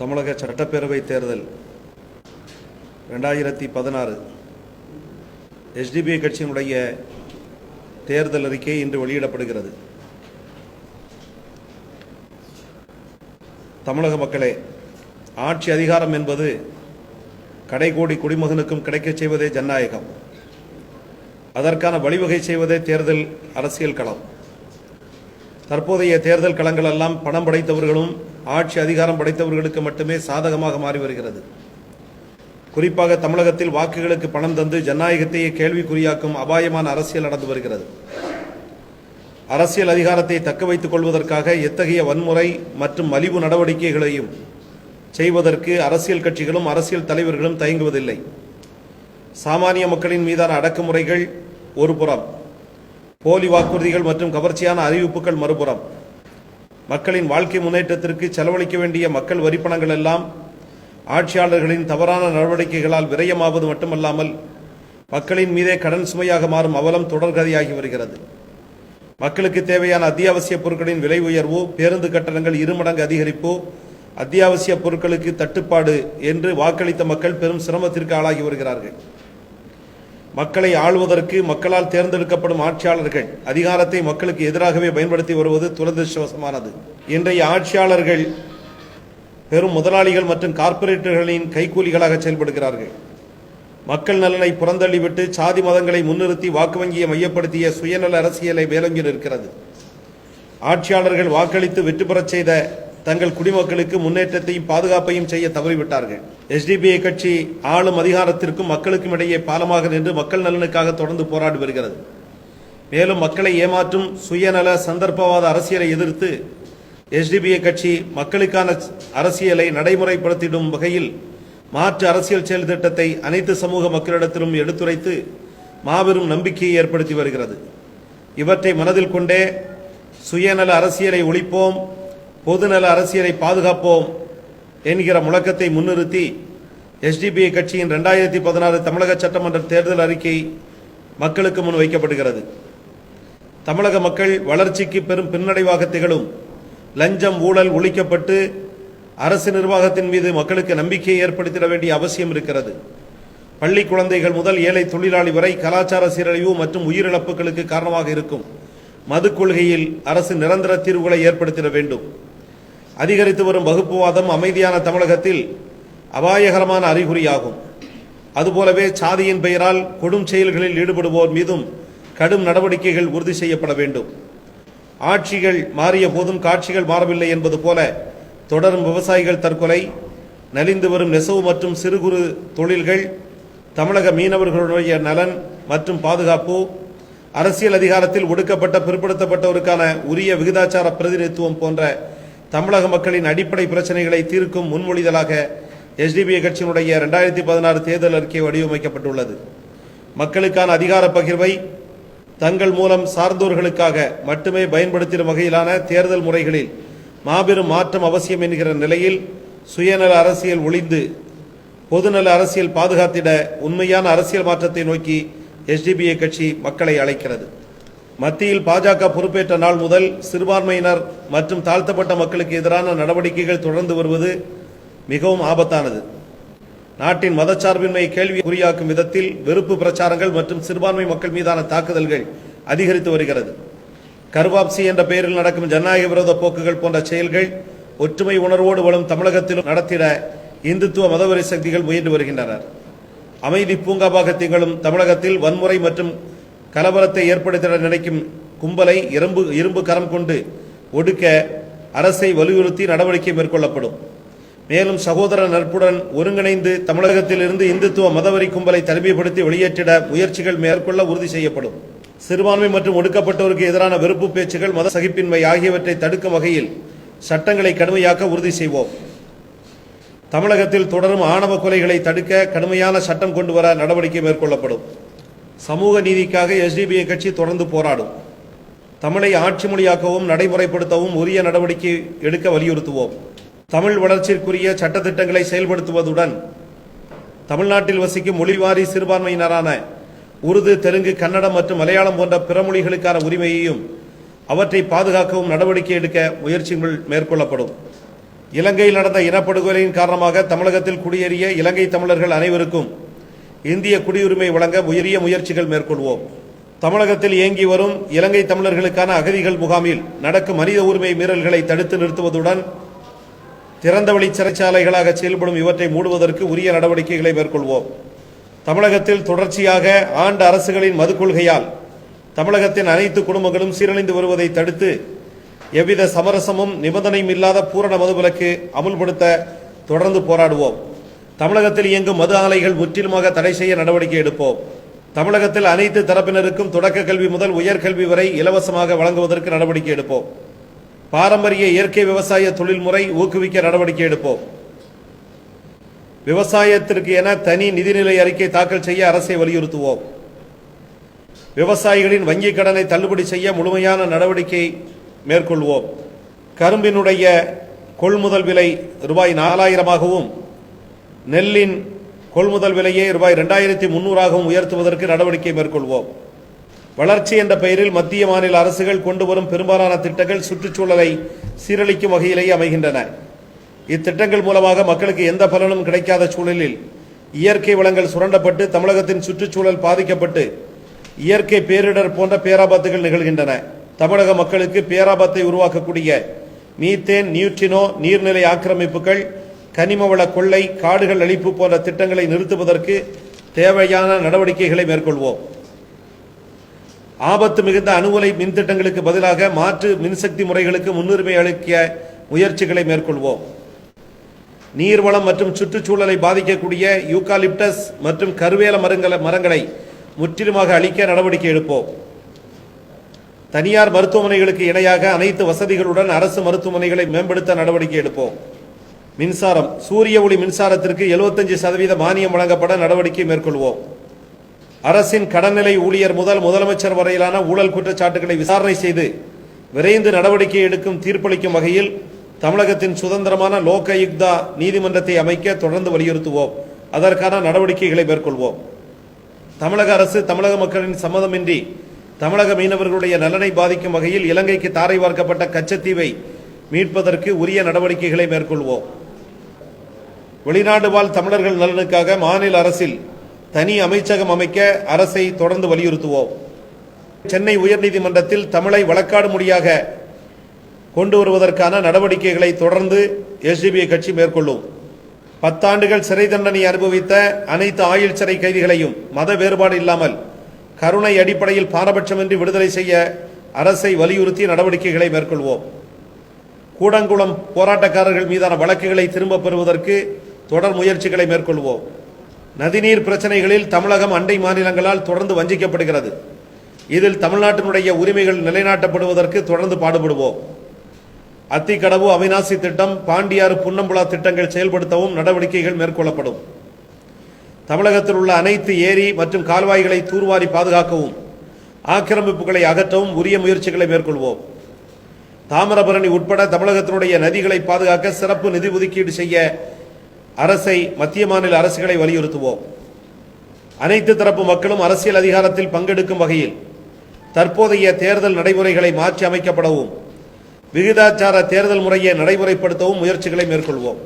தமிழக சட்டப்பேரவை தேர்தல் 2016 எஸ்டிபிஐ கட்சியினுடைய தேர்தல் அறிக்கை இன்று வெளியிடப்படுகிறது. தமிழக மக்களே, ஆட்சி அதிகாரம் என்பது கடைகோடி குடிமகனுக்கும் கிடைக்கச் செய்வதே ஜனநாயகம். அதற்கான வழிவகை செய்வதே தேர்தல் அரசியல் களம். தற்போதைய தேர்தல் களங்கள் எல்லாம் பணம் படைத்தவர்களும் ஆட்சி அதிகாரம் படைத்தவர்களுக்கு மட்டுமே சாதகமாக மாறி வருகிறது. குறிப்பாக தமிழகத்தில் வாக்குகளுக்கு பணம் தந்து ஜனநாயகத்தையே கேள்விக்குறியாக்கும் அபாயமான அரசியல் நடந்து வருகிறது. அரசியல் அதிகாரத்தை தக்க வைத்துக் கொள்வதற்காக எத்தகைய வன்முறை மற்றும் மலிவு நடவடிக்கைகளையும் செய்வதற்கு அரசியல் கட்சிகளும் அரசியல் தலைவர்களும் தயங்குவதில்லை. சாமானிய மக்களின் மீதான அடக்குமுறைகள் ஒரு புறம், போலி வாக்குறுதிகள் மற்றும் கவர்ச்சியான அறிவிப்புகள் மறுபுறம். மக்களின் வாழ்க்கை முன்னேற்றத்திற்கு செலவழிக்க வேண்டிய மக்கள் வரிப்பணங்கள் எல்லாம் ஆட்சியாளர்களின் தவறான நடவடிக்கைகளால் விரயமாவது மட்டுமல்லாமல் மக்களின் மீதே கடன் சுமையாக மாறும் அவலம் தொடர்கதையாகி வருகிறது. மக்களுக்கு தேவையான அத்தியாவசிய பொருட்களின் விலை உயர்வு, பேருந்து கட்டணங்கள் 2 மடங்கு அதிகரிப்பு, அத்தியாவசிய பொருட்களுக்கு தட்டுப்பாடு என்று வாக்களித்த மக்கள் பெரும் சிரமத்திற்கு ஆளாகி வருகிறார்கள். மக்களை ஆளுவதற்கு மக்களால் தேர்ந்தெடுக்கப்படும் ஆட்சியாளர்கள் அதிகாரத்தை மக்களுக்கு எதிராகவே பயன்படுத்தி வருவது துரதிருஷ்டவசமானது. இன்றைய ஆட்சியாளர்கள் பெரும் முதலாளிகள் மற்றும் கார்ப்பரேட்டுகளின் கைக்கூலிகளாக செயல்படுகிறார்கள். மக்கள் நலனை புறந்தள்ளிவிட்டு சாதி மதங்களை முன்னிறுத்தி வாக்கு வங்கியை மையப்படுத்திய சுயநல அரசியலை வேலங்கி நிற்கிறது. ஆட்சியாளர்கள் வாக்களித்து வெற்றி பெறச் செய்த தங்கள் குடிமக்களுக்கு முன்னேற்றத்தையும் பாதுகாப்பையும் செய்ய தவறிவிட்டார்கள். எஸ்டிபிஐ கட்சி ஆளும் அதிகாரத்திற்கும் மக்களுக்கும் இடையே பாலமாக நின்று மக்கள் நலனுக்காக தொடர்ந்து போராடி வருகிறது. மேலும் மக்களை ஏமாற்றும் சுயநல சந்தர்ப்பவாத அரசியலை எதிர்த்து எஸ்டிபிஐ கட்சி மக்களுக்கான அரசியலை நடைமுறைப்படுத்திடும் வகையில் மாற்று அரசியல் செயல் திட்டத்தை அனைத்து சமூக மக்களிடத்திலும் எடுத்துரைத்து மாபெரும் நம்பிக்கையை ஏற்படுத்தி வருகிறது. இவற்றை மனதில் கொண்டே சுயநல அரசியலை ஒழிப்போம், பொதுநல அரசியலை பாதுகாப்போம் என்கிற முழக்கத்தை முன்னிறுத்தி எஸ்டிபிஐ கட்சியின் 2016 தமிழக சட்டமன்ற தேர்தல் அறிக்கை மக்களுக்கு முன் வைக்கப்படுகிறது. தமிழக மக்கள் வளர்ச்சிக்கு பெரும் பின்னடைவாக திகழும் லஞ்சம், ஊழல் ஒழிக்கப்பட்டு அரசு நிர்வாகத்தின் மீது மக்களுக்கு நம்பிக்கையை ஏற்படுத்திட வேண்டிய அவசியம் இருக்கிறது. பள்ளி குழந்தைகள் முதல் ஏழை தொழிலாளி வரை கலாச்சார சீரழிவு மற்றும் உயிரிழப்புகளுக்கு காரணமாக இருக்கும் மது கொள்கையில் அரசு நிரந்தர தீர்வுகளை ஏற்படுத்திட வேண்டும். அதிகரித்து வரும் வகுப்புவாதம் அமைதியான தமிழகத்தில் அபாயகரமான அறிகுறியாகும். அதுபோலவே சாதியின் பெயரால் கொடும் செயல்களில் ஈடுபடுவோர் மீதும் கடும் நடவடிக்கைகள் உறுதி செய்யப்பட வேண்டும். ஆட்சிகள் மாறிய போதும் காட்சிகள் மாறவில்லை என்பது போல தொடரும் விவசாயிகள் தற்கொலை, நலிந்து வரும் நெசவு மற்றும் சிறு குறு தொழில்கள், தமிழக மீனவர்களுடைய நலன் மற்றும் பாதுகாப்பு, அரசியல் அதிகாரத்தில் ஒடுக்கப்பட்ட பிற்படுத்தப்பட்டவருக்கான உரிய விகிதாச்சார பிரதிநிதித்துவம் போன்ற தமிழக மக்களின் அடிப்படை பிரச்சனைகளை தீர்க்கும் முன்மொழிதலாக எஸ்டிபிஐ கட்சியினுடைய 2016 தேர்தல் அறிக்கை வடிவமைக்கப்பட்டுள்ளது. மக்களுக்கான அதிகார பகிர்வை தங்கள் மூலம் சார்ந்தோர்களுக்காக மட்டுமே பயன்படுத்திடும் வகையிலான தேர்தல் முறைகளில் மாபெரும் மாற்றம் அவசியம் என்கிற நிலையில் சுயநல அரசியல் ஒழிந்து பொதுநல அரசியல் பாதுகாத்திட உண்மையான அரசியல் மாற்றத்தை நோக்கி எஸ்டிபிஐ கட்சி மக்களை அழைக்கிறது. மத்தியில் பாஜக பொறுப்பேற்ற நாள் முதல் சிறுபான்மையினர் மற்றும் தாழ்த்தப்பட்ட மக்களுக்கு எதிரான நடவடிக்கைகள் தொடர்ந்து வருவது மிகவும் ஆபத்தானது. நாட்டின் மதச்சார்பின்மையை கேள்வி குறியாக்கும் விதத்தில் வெறுப்பு பிரச்சாரங்கள் மற்றும் சிறுபான்மை மக்கள் மீதான தாக்குதல்கள் அதிகரித்து வருகிறது. கருவாப்சி என்ற பெயரில் நடக்கும் ஜனநாயக விரோத போக்குகள் போன்ற செயல்கள் ஒற்றுமை உணர்வோடு வரும் தமிழகத்திலும் நடத்திட இந்துத்துவ மதவெறி சக்திகள் முயன்று வருகின்றனர். அமைதி பூங்காவாக திகழும் தமிழகத்தில் வன்முறை மற்றும் கலவரத்தை ஏற்படுத்திட நினைக்கும் கும்பலை இரும்பு கரம் கொண்டு ஒடுக்க அரசை வலியுறுத்தி நடவடிக்கை மேற்கொள்ளப்படும். மேலும் சகோதர நட்புடன் ஒருங்கிணைந்து தமிழகத்தில் இருந்து இந்துத்துவ மதவெறி கும்பலை தனிமைப்படுத்தி வெளியேற்றிட முயற்சிகள் மேற்கொள்ள உறுதி செய்யப்படும். சிறுபான்மை மற்றும் ஒடுக்கப்பட்டோருக்கு எதிரான வெறுப்பு பேச்சுகள், மத சகிப்பின்மை ஆகியவற்றை தடுக்கும் வகையில் சட்டங்களை கடுமையாக்க உறுதி செய்வோம். தமிழகத்தில் தொடரும் ஆணவ கொலைகளை தடுக்க கடுமையான சட்டம் கொண்டு வர நடவடிக்கை மேற்கொள்ளப்படும். சமூக நீதிக்காக எஸ்டிபிஐ கட்சி தொடர்ந்து போராடும். தமிழை ஆட்சி மொழியாக்கவும் நடைமுறைப்படுத்தவும் உரிய நடவடிக்கை எடுக்க வலியுறுத்துவோம். தமிழ் வளர்ச்சிக்குரிய சட்டத்திட்டங்களை செயல்படுத்துவதுடன் தமிழ்நாட்டில் வசிக்கும் மொழிவாரி சிறுபான்மையினரான உருது, தெலுங்கு, கன்னடம் மற்றும் மலையாளம் போன்ற பிற மொழிகளுக்கான உரிமையையும் அவற்றை பாதுகாக்கவும் நடவடிக்கை எடுக்க முயற்சிகள் மேற்கொள்ளப்படும். இலங்கையில் நடந்த இனப்படுகொலையின் காரணமாக தமிழகத்தில் குடியேறிய இலங்கை தமிழர்கள் அனைவருக்கும் இந்திய குடியுரிமை வழங்க உயரிய முயற்சிகள் மேற்கொள்வோம். தமிழகத்தில் இயங்கி வரும் இலங்கை தமிழர்களுக்கான அகதிகள் முகாமில் நடக்கும் மனித உரிமை மீறல்களை தடுத்து நிறுத்துவதுடன் திறந்தவெளி சிறைச்சாலைகளாக செயல்படும் இவற்றை மூடுவதற்கு உரிய நடவடிக்கைகளை மேற்கொள்வோம். தமிழகத்தில் தொடர்ச்சியாக ஆண்ட அரசுகளின் மது கொள்கையால் தமிழகத்தின் அனைத்து குடும்பங்களும் சீரழிந்து வருவதை தடுத்து எவ்வித சமரசமும் நிபந்தனையும் இல்லாத பூரண மதுவிலக்கு அமுல்படுத்த தொடர்ந்து போராடுவோம். தமிழகத்தில் இயங்கும் மது ஆலைகள் முற்றிலுமாக தடை செய்ய நடவடிக்கை எடுப்போம். தமிழகத்தில் அனைத்து தரப்பினருக்கும் தொடக்க கல்வி முதல் உயர்கல்வி வரை இலவசமாக வழங்குவதற்கு நடவடிக்கை எடுப்போம். பாரம்பரிய இயற்கை விவசாய தொழில்முறை ஊக்குவிக்க நடவடிக்கை எடுப்போம். விவசாயத்திற்கு என தனி நிதிநிலை அறிக்கை தாக்கல் செய்ய அரசை வலியுறுத்துவோம். விவசாயிகளின் வங்கிக் கடனை தள்ளுபடி செய்ய முழுமையான நடவடிக்கை மேற்கொள்வோம். கரும்பினுடைய கொள்முதல் விலை ரூபாய் 4000ஆகவும் நெல்லின் கொள்முதல் விலையை ரூபாய் 2300ஆகவும் உயர்த்துவதற்கு நடவடிக்கை மேற்கொள்வோம். வளர்ச்சி என்ற பெயரில் மத்திய மாநில அரசுகள் கொண்டு வரும் பெரும்பாலான திட்டங்கள் சுற்றுச்சூழலை சீரழிக்கும் வகையிலேயே அமைகின்றன. இத்திட்டங்கள் மூலமாக மக்களுக்கு எந்த பலனும் கிடைக்காத சூழலில் இயற்கை வளங்கள் சுரண்டப்பட்டு தமிழகத்தின் சுற்றுச்சூழல் பாதிக்கப்பட்டு இயற்கை பேரிடர் போன்ற பேராபத்துகள் நிகழ்கின்றன. தமிழக மக்களுக்கு பேராபத்தை உருவாக்கக்கூடிய மீத்தேன், நியூட்ரினோ, நீர்நிலை ஆக்கிரமிப்புகள், கனிமவள கொள்ளை, காடுகள் அழிப்பு போன்ற திட்டங்களை நிறுத்துவதற்கு தேவையான நடவடிக்கைகளை மேற்கொள்வோம். ஆபத்து மிகுந்த அணுஉலை மின் திட்டங்களுக்கு பதிலாக மாற்று மின்சக்தி முறைகளுக்கு முன்னுரிமை அளிக்க முயற்சிகளை மேற்கொள்வோம். நீர்வளம் மற்றும் சுற்றுச்சூழலை பாதிக்கக்கூடிய யூகாலிப்டஸ் மற்றும் கருவேல மரங்களை முற்றிலுமாக அழிக்க நடவடிக்கை எடுப்போம். தனியார் மருத்துவமனைகளுக்கு இணையாக அனைத்து வசதிகளுடன் அரசு மருத்துவமனைகளை மேம்படுத்த நடவடிக்கை எடுப்போம். மின்சாரம், சூரிய ஒளி மின்சாரத்திற்கு 75% மானியம் வழங்கப்பட நடவடிக்கை மேற்கொள்வோம். அரசின் கடன்நிலை ஊழியர் முதல் முதலமைச்சர் வரையிலான ஊழல் குற்றச்சாட்டுகளை விசாரணை செய்து விரைந்து நடவடிக்கை எடுக்கும் தீர்ப்பளிக்கும் வகையில் தமிழகத்தின் சுதந்திரமான லோகாயுக்தா நீதிமன்றத்தை அமைக்க தொடர்ந்து வலியுறுத்துவோம். அதற்கான நடவடிக்கைகளை மேற்கொள்வோம். தமிழக அரசு தமிழக மக்களின் சம்மதமின்றி தமிழக மீனவர்களுடைய நலனை பாதிக்கும் வகையில் இலங்கைக்கு தாரை வார்க்கப்பட்ட கச்சத்தீவை மீட்பதற்கு உரிய நடவடிக்கைகளை மேற்கொள்வோம். வெளிநாடு வாழ் தமிழர்கள் நலனுக்காக மாநில அரசில் தனி அமைச்சகம் அமைக்க அரசை தொடர்ந்து வலியுறுத்துவோம். சென்னை உயர்நீதிமன்றத்தில் தமிழை வழக்காடு மொழியாக கொண்டு வருவதற்கான நடவடிக்கைகளை தொடர்ந்து எஸ்டிபிஐ கட்சி மேற்கொள்ளும். 10 ஆண்டுகள் சிறை தண்டனை அனுபவித்த அனைத்து ஆயுள் சிறை கைதிகளையும் மத வேறுபாடு இல்லாமல் கருணை அடிப்படையில் பாரபட்சமின்றி விடுதலை செய்ய அரசை வலியுறுத்தி நடவடிக்கைகளை மேற்கொள்வோம். கூடங்குளம் போராட்டக்காரர்கள் மீதான வழக்குகளை திரும்பப் பெறுவதற்கு தொடர் முயற்சிகளை மேற்கொள்வோம். நதிநீர் பிரச்சனைகளில் தமிழகம் அண்டை மாநிலங்களால் தொடர்ந்து வஞ்சிக்கப்படுகிறது. இதில் தமிழ்நாட்டினுடைய உரிமைகள் நிலைநாட்டப்படுவதற்கு தொடர்ந்து பாடுபடுவோம். அத்திக்கடவு, அவிநாசி திட்டம், பாண்டியாறு, புன்னம்புலா திட்டங்கள் செயல்படுத்தவும் நடவடிக்கைகள் மேற்கொள்ளப்படும். தமிழகத்தில் உள்ள அனைத்து ஏரி மற்றும் கால்வாய்களை தூர்வாரி பாதுகாக்கவும் ஆக்கிரமிப்புகளை அகற்றவும் உரிய முயற்சிகளை மேற்கொள்வோம். தாமிரபரணி உட்பட தமிழகத்தினுடைய நதிகளை பாதுகாக்க சிறப்பு நிதி ஒதுக்கீடு செய்ய அரசை மத்திய மாநில அரசுகளை வலியுறுத்துவோம். அனைத்து தரப்பு மக்களும் அரசியல் அதிகாரத்தில் பங்கெடுக்கும் வகையில் தற்போதைய தேர்தல் நடைமுறைகளை மாற்றி அமைக்கப்படவும் விகிதாச்சார தேர்தல் முறையை நடைமுறைப்படுத்தவும் முயற்சிகளை மேற்கொள்வோம்.